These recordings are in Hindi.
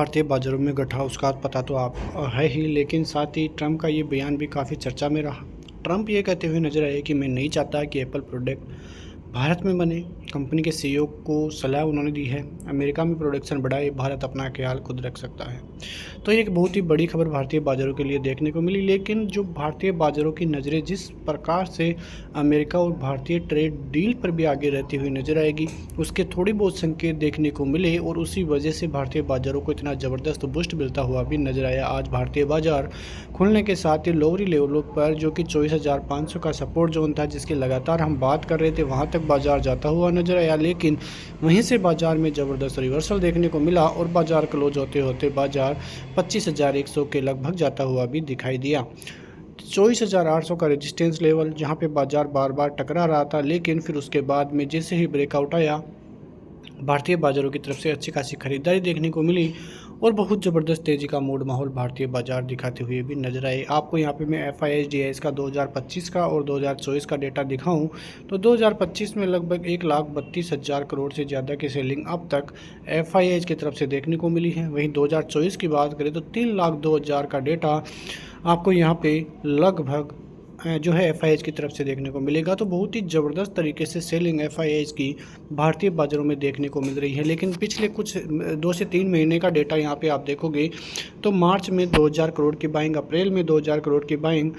भारतीय बाजारों में घटा उसका पता तो आप है ही, लेकिन साथ ही ट्रंप का ये बयान भी काफ़ी चर्चा में रहा। ट्रंप ये कहते हुए नजर आए कि मैं नहीं चाहता कि एप्पल प्रोडक्ट भारत में बने। कंपनी के सीईओ को सलाह उन्होंने दी है, अमेरिका में प्रोडक्शन बढ़ाए, भारत अपना ख्याल खुद रख सकता है। तो ये एक बहुत ही बड़ी खबर भारतीय बाज़ारों के लिए देखने को मिली, लेकिन जो भारतीय बाज़ारों की नज़रें जिस प्रकार से अमेरिका और भारतीय ट्रेड डील पर भी आगे रहती हुई नज़र आएगी, उसके थोड़ी बहुत संकेत देखने को मिले और उसी वजह से भारतीय बाज़ारों को इतना ज़बरदस्त बूस्ट मिलता हुआ भी नजर आया। आज भारतीय बाज़ार खुलने के साथ ही लोअरी लेवलों पर जो कि 24,500 का सपोर्ट जोन था, जिसकी लगातार हम बात कर रहे थे, वहाँ तक बाजार जाता हुआ नजर आया, लेकिन वहीं से बाजार में ज़बरदस्त रिवर्सल देखने को मिला और बाजार क्लोज होते होते बाजार 25,100 के लगभग जाता हुआ भी दिखाई दिया। 24,800 का रेजिस्टेंस लेवल जहां पे बाजार बार बार टकरा रहा था, लेकिन फिर उसके बाद में जैसे ही ब्रेकआउट आया, भारतीय बाज़ारों की तरफ से अच्छी खासी खरीदारी देखने को मिली और बहुत ज़बरदस्त तेज़ी का मूड माहौल भारतीय बाजार दिखाते हुए भी नजर आए। आपको यहाँ पे मैं FIS-DIS का 2025 का और 2024 का डेटा दिखाऊं तो 2025 में लगभग 1,32,000 करोड़ से ज़्यादा की सेलिंग अब तक FIS की तरफ से देखने को मिली है। वहीं 2024 की बात करें तो 3,02,000 का डेटा आपको यहाँ पे लगभग जो है FIS की तरफ से देखने को मिलेगा। तो बहुत ही ज़बरदस्त तरीके से सेलिंग FIS की भारतीय बाज़ारों में देखने को मिल रही है। लेकिन पिछले कुछ 2 से 3 महीने का डेटा यहाँ पे आप देखोगे तो मार्च में 2,000 करोड़ की बाइंग, अप्रैल में 2,000 करोड़ की बाइंग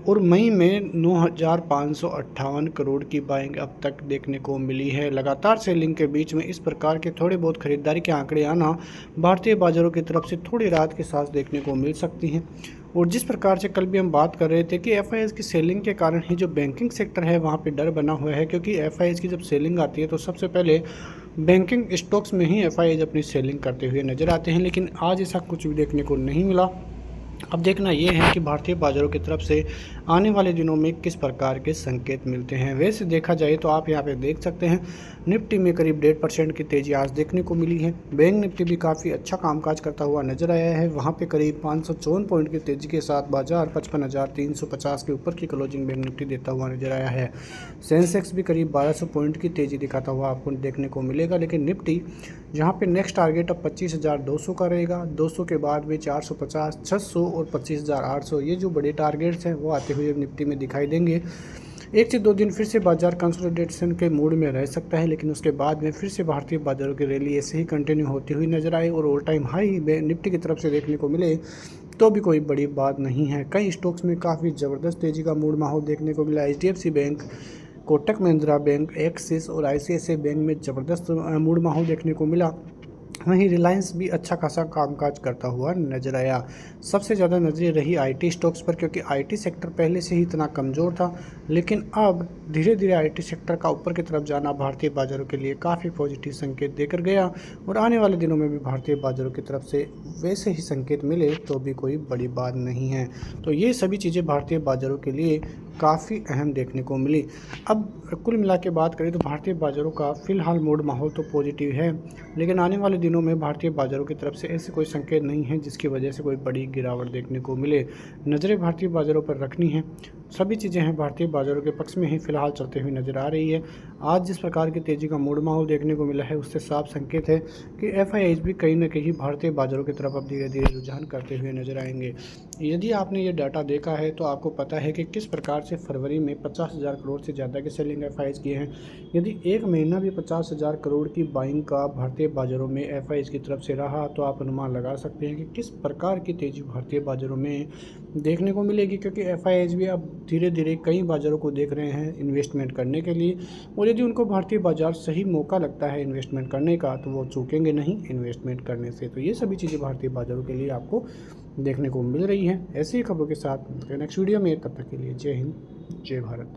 और मई में 9,558 करोड़ की बाइंग अब तक देखने को मिली है। लगातार सेलिंग के बीच में इस प्रकार के थोड़े बहुत खरीदारी के आंकड़े आना भारतीय बाज़ारों की तरफ से थोड़ी राहत के साथ देखने को मिल सकती हैं। और जिस प्रकार से कल भी हम बात कर रहे थे कि FIS की सेलिंग के कारण ही जो बैंकिंग सेक्टर है वहाँ पे डर बना हुआ है, क्योंकि FIS की जब सेलिंग आती है तो सबसे पहले बैंकिंग स्टॉक्स में ही FIS अपनी सेलिंग करते हुए नज़र आते हैं, लेकिन आज ऐसा कुछ भी देखने को नहीं मिला। अब देखना ये है कि भारतीय बाज़ारों की तरफ से आने वाले दिनों में किस प्रकार के संकेत मिलते हैं। वैसे देखा जाए तो आप यहाँ पे देख सकते हैं निफ्टी में करीब 1.5% की तेज़ी आज देखने को मिली है। बैंक निफ्टी भी काफ़ी अच्छा कामकाज करता हुआ नजर आया है, वहाँ पे करीब 554 पॉइंट की तेज़ी के साथ बाजार 55,350 के ऊपर की क्लोजिंग बैंक निफ्टी देता हुआ नजर आया है। सेंसेक्स भी करीब 1,200 पॉइंट की तेज़ी दिखाता हुआ आपको देखने को मिलेगा, लेकिन निफ्टी जहाँ पे नेक्स्ट टारगेट अब 25,200 का रहेगा, 200 के बाद में 450, 600 और 25,800 ये जो बड़े टारगेट्स हैं वो आते हुए निफ्टी में दिखाई देंगे। 1 से 2 दिन फिर से बाजार कंसोलिडेशन के मूड में रह सकता है, लेकिन उसके बाद में फिर से भारतीय बाजारों की रैली ऐसे ही कंटिन्यू होती हुई नजर आए और ऑल टाइम हाई निफ्टी की तरफ से देखने को मिले तो भी कोई बड़ी बात नहीं है। कई स्टॉक्स में काफ़ी ज़बरदस्त तेज़ी का मूड माहौल देखने को मिला। HDFC bank, Kotak Mahindra bank, axis और ICICI बैंक में ज़बरदस्त मूड माहौल देखने को मिला। वहीं रिलायंस भी अच्छा खासा कामकाज करता हुआ नजर आया। सबसे ज़्यादा नजरें रही IT स्टॉक्स पर, क्योंकि IT सेक्टर पहले से ही इतना कमज़ोर था, लेकिन अब धीरे धीरे IT सेक्टर का ऊपर की तरफ जाना भारतीय बाज़ारों के लिए काफ़ी पॉजिटिव संकेत देकर गया और आने वाले दिनों में भी भारतीय बाज़ारों की तरफ से वैसे ही संकेत मिले तो भी कोई बड़ी बात नहीं है। तो ये सभी चीज़ें भारतीय बाज़ारों के लिए काफ़ी अहम देखने को मिली। अब कुल मिला के बात करें तो भारतीय बाज़ारों का फ़िलहाल मूड माहौल तो पॉजिटिव है, लेकिन आने वाले दिनों में भारतीय बाज़ारों की तरफ से ऐसे कोई संकेत नहीं है जिसकी वजह से कोई बड़ी गिरावट देखने को मिले। नज़रें भारतीय बाज़ारों पर रखनी है, सभी चीज़ें हैं भारतीय बाज़ारों के पक्ष में ही फ़िलहाल चलते हुए नज़र आ रही है। आज जिस प्रकार की तेज़ी का मूड माहौल देखने को मिला है उससे साफ संकेत है कि FIS भी कहीं ना कहीं भारतीय बाज़ारों की तरफ अब धीरे धीरे रुझान करते हुए नज़र आएंगे। यदि आपने ये डाटा देखा है तो आपको पता है कि किस प्रकार से फरवरी में 50,000 करोड़ से ज़्यादा के सेलिंग FIS किए हैं। यदि एक महीना भी 50,000 करोड़ की बाइंग का भारतीय बाज़ारों में FIS की तरफ से रहा तो आप अनुमान लगा सकते हैं कि किस प्रकार की तेज़ी भारतीय बाज़ारों में देखने को मिलेगी, क्योंकि FIS भी अब धीरे धीरे कई बाज़ारों को देख रहे हैं इन्वेस्टमेंट करने के लिए, और यदि उनको भारतीय बाज़ार सही मौका लगता है इन्वेस्टमेंट करने का तो वो चूकेंगे नहीं इन्वेस्टमेंट करने से। तो ये सभी चीज़ें भारतीय बाज़ारों के लिए आपको देखने को मिल रही हैं। ऐसी ही खबरों के साथ नेक्स्ट वीडियो में, तब तक के लिए जय हिंद, जय भारत।